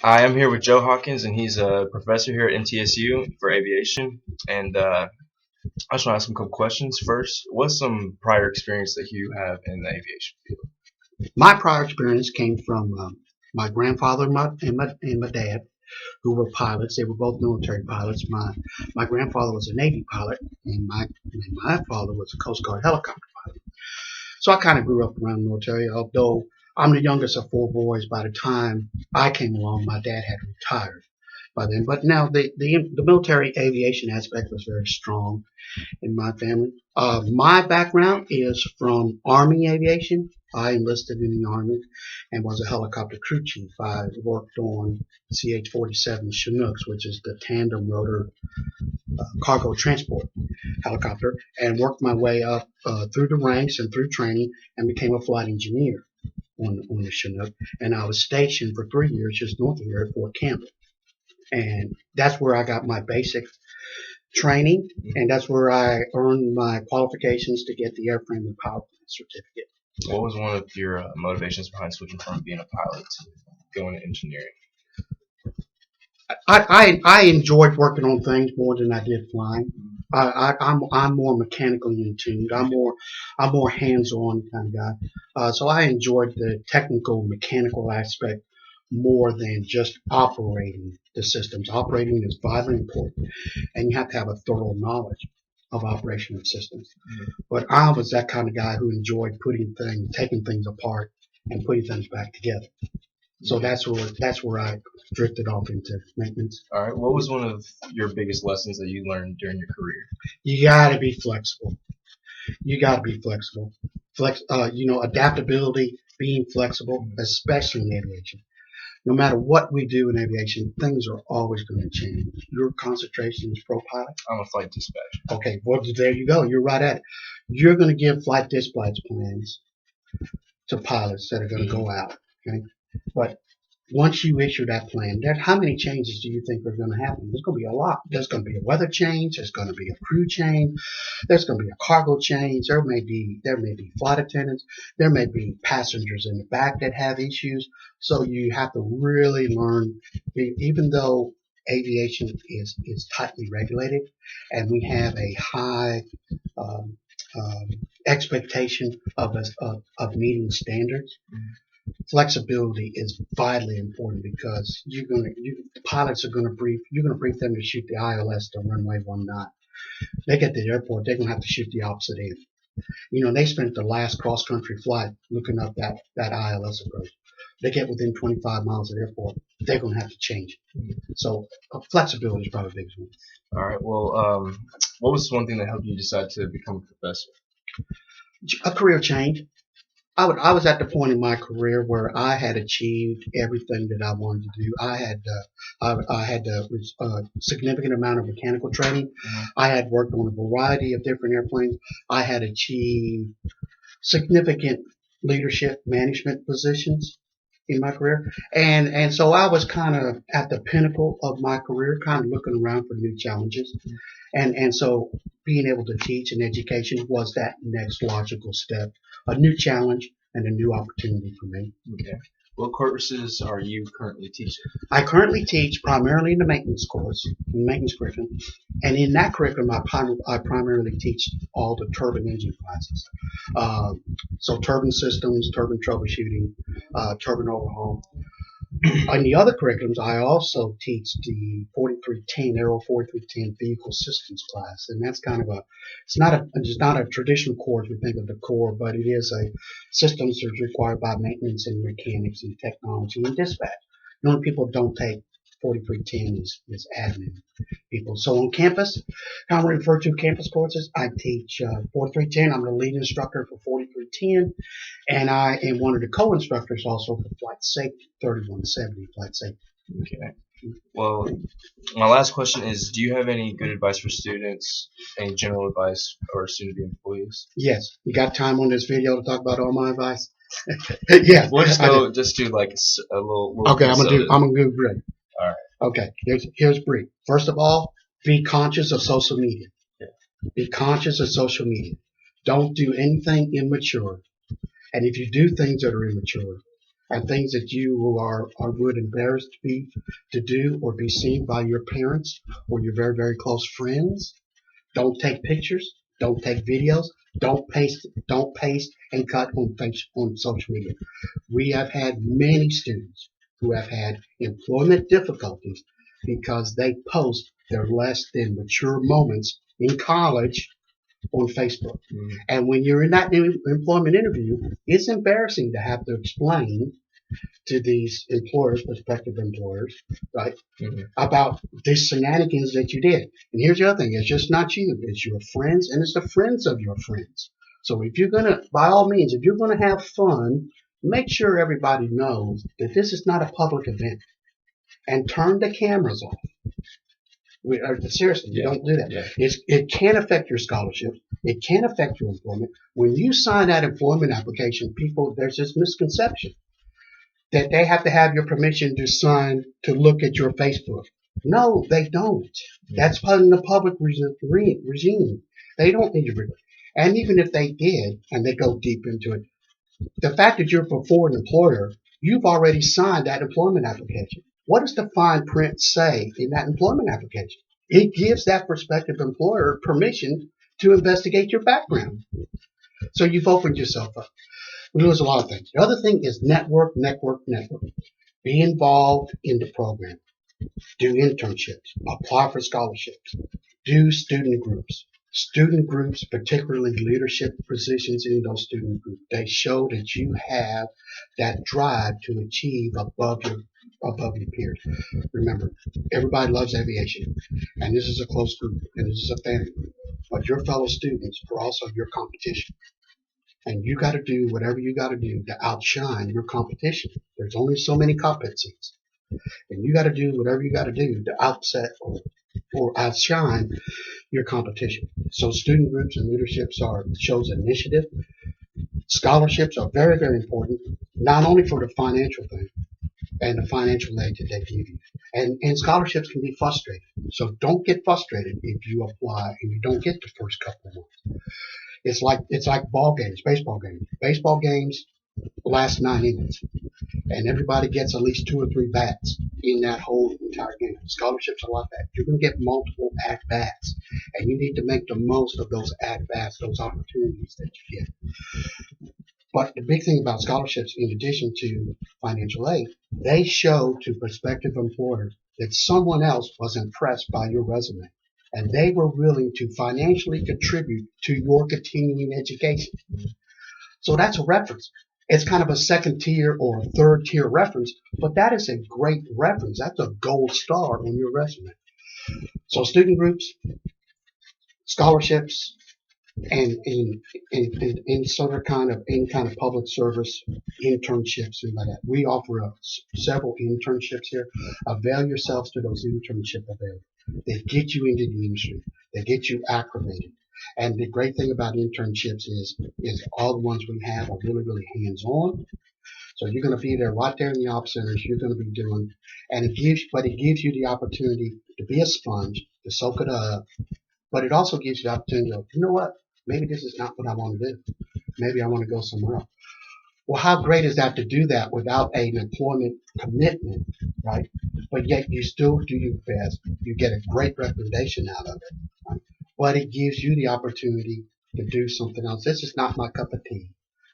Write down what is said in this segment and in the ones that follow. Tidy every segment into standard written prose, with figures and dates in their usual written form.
I am here with Joe Hawkins, and he's a professor here at MTSU for aviation. And I just want to ask him a couple questions. First, what's some prior experience that you have in the aviation field? My prior experience came from my grandfather and my dad, who were pilots. They were both military pilots. My grandfather was a Navy pilot, and my father was a Coast Guard helicopter pilot. So I kind of grew up around the military, although I'm the youngest of four boys. By the time I came along, my dad had retired by then. But now the military aviation aspect was very strong in my family. My background is from Army aviation. I enlisted in the Army and was a helicopter crew chief. I worked on CH-47 Chinooks, which is the tandem rotor cargo transport helicopter, and worked my way up through the ranks and through training and became a flight engineer on the Chinook. And I was stationed for 3 years just north of here at Fort Campbell. And that's where I got my basic training, and that's where I earned my qualifications to get the airframe and power plant certificate. What was one of your motivations behind switching from being a pilot to going to engineering? I enjoyed working on things more than I did flying. I'm more mechanically in tune. I'm more hands-on kind of guy. So I enjoyed the technical mechanical aspect more than just operating the systems. Operating is vitally important, and you have to have a thorough knowledge of operation of systems. But I was that kind of guy who enjoyed taking things apart and putting things back together. So that's where I drifted off into maintenance. All right. What was one of your biggest lessons that you learned during your career? You got to be flexible. You got to be flexible. Adaptability, being flexible, especially in aviation. No matter what we do in aviation, things are always going to change. Your concentration is pro pilot. I'm a flight dispatcher. Okay, well, there you go. You're right at it. You're going to give flight dispatch plans to pilots that are going to go out. Okay, but once you issue that plan, how many changes do you think are going to happen? There's going to be a lot. There's going to be a weather change. There's going to be a crew change. There's going to be a cargo change. There may be flight attendants. There may be passengers in the back that have issues. So you have to really learn, even though aviation is tightly regulated and we have a high expectation of meeting standards. Flexibility is vitally important because the pilots are going to brief. You're going to brief them to shoot the ILS to runway 19. They get to the airport, they're going to have to shoot the opposite end. They spent the last cross-country flight looking up that ILS approach. They get within 25 miles of the airport, they're going to have to change it. So flexibility is probably the biggest one. All right. Well, what was one thing that helped you decide to become a professor? A career change. I was at the point in my career where I had achieved everything that I wanted to do. I had a significant amount of mechanical training. I had worked on a variety of different airplanes. I had achieved significant leadership management positions in my career. And so I was kind of at the pinnacle of my career, kind of looking around for new challenges. And so being able to teach in education was that next logical step, a new challenge and a new opportunity for me. Okay. What courses are you currently teaching? I currently teach primarily in the maintenance course, maintenance curriculum. And in that curriculum, I primarily teach all the turbine engine classes. So turbine systems, turbine troubleshooting, turbine overhaul. On the other curriculums, I also teach the 4310 Aero 4310 Vehicle Systems class, and that's kind of it's not a traditional course we think of the core, but it is a systems that's required by maintenance and mechanics and technology and dispatch. Normally people don't take 4310 is admin people. So on campus, how we refer to campus courses, I teach 4310. I'm the lead instructor for 4310, and I am one of the co-instructors also for flight safety, 3170 flight safety. Okay. Well, my last question is, do you have any good advice for students, any general advice for student employees? Yes. You got time on this video to talk about all my advice? Yeah. We'll just do like a little okay, I'm gonna do brief. All right. Okay, here's brief. First of all, be conscious of social media. Yeah. Be conscious of social media. Don't do anything immature. And if you do things that are immature, and things that you would embarrassed to do or be seen by your parents or your very, very close friends. Don't take pictures. Don't take videos. Don't paste and cut on social media. We have had many students who have had employment difficulties because they post their less than mature moments in college on Facebook. And when you're in that employment interview, it's embarrassing to have to explain to these employers, prospective employers, right, about the shenanigans that you did. And here's the other thing: it's just not you; it's your friends, and it's the friends of your friends. So if you're gonna, by all means, if you're gonna have fun, make sure everybody knows that this is not a public event, and turn the cameras off. Seriously, you don't do that. Yeah. It can affect your scholarship. It can affect your employment. When you sign that employment application, there's this misconception that they have to have your permission to sign to look at your Facebook. No, they don't. That's part of the public regime. They don't need your permission. And even if they did, and they go deep into it, the fact that you're before an employer, you've already signed that employment application. What does the fine print say in that employment application? It gives that prospective employer permission to investigate your background. So you've opened yourself up. We lose a lot of things. The other thing is network. Be involved in the program. Do internships. Apply for scholarships. Do student groups. Student groups, particularly leadership positions in those student groups, they show that you have that drive to achieve above your peers. Remember, everybody loves aviation, and this is a close group, and this is a family group. But your fellow students are also your competition. And you got to do whatever you got to do to outshine your competition. There's only so many cockpit seats. And you got to do whatever you got to do to or outshine your competition. So student groups and leaderships shows initiative. Scholarships are very, very important, not only for the financial thing and the financial aid that they give you. And scholarships can be frustrating. So don't get frustrated if you apply and you don't get the first couple of months. It's like ball games, baseball games. Baseball games last 9 innings, and everybody gets at least 2 or 3 bats in that whole entire game. Scholarships are like that. You're going to get multiple at bats, and you need to make the most of those at bats, those opportunities that you get. But the big thing about scholarships, in addition to financial aid, they show to prospective employers that someone else was impressed by your resume, and they were willing to financially contribute to your continuing education. So that's a reference. It's kind of a second tier or a third tier reference, but that is a great reference. That's a gold star on your resume. So student groups, scholarships, and any kind of public service internships and like that. We offer several internships here. Avail yourselves to those internship available. They get you into the industry. They get you acclimated. And the great thing about internships is all the ones we have are really, really hands-on. So you're going to be there right there in the op centers. You're going to be doing, and it gives you the opportunity to be a sponge, to soak it up. But it also gives you the opportunity to, you know what? Maybe this is not what I want to do. Maybe I want to go somewhere else. Well, how great is that to do that without an employment commitment, right? But yet you still do your best. You get a great recommendation out of it, right? But it gives you the opportunity to do something else. This is not my cup of tea.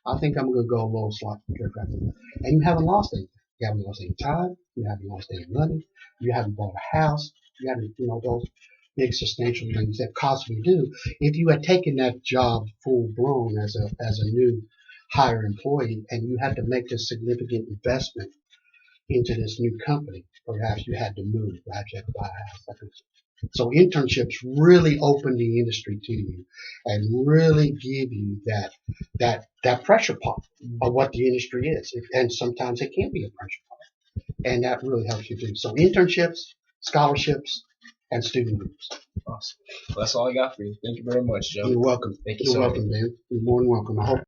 I think I'm going to go a little slightly different. And you haven't lost anything. You haven't lost any time. You haven't lost any money. You haven't bought a house. You haven't, those big substantial things that possibly do. If you had taken that job full blown as a new hire employee and you had to make this significant investment into this new company, perhaps you had to move, perhaps you had to buy a house. So internships really open the industry to you and really give you that pressure pot of what the industry is. And sometimes it can be a pressure pot. And that really helps you do. So internships, scholarships, and student groups. Awesome. Well, that's all I got for you. Thank you very much, Joe. You're welcome. Thank you You're so welcome, much. man. You're more than welcome. I hope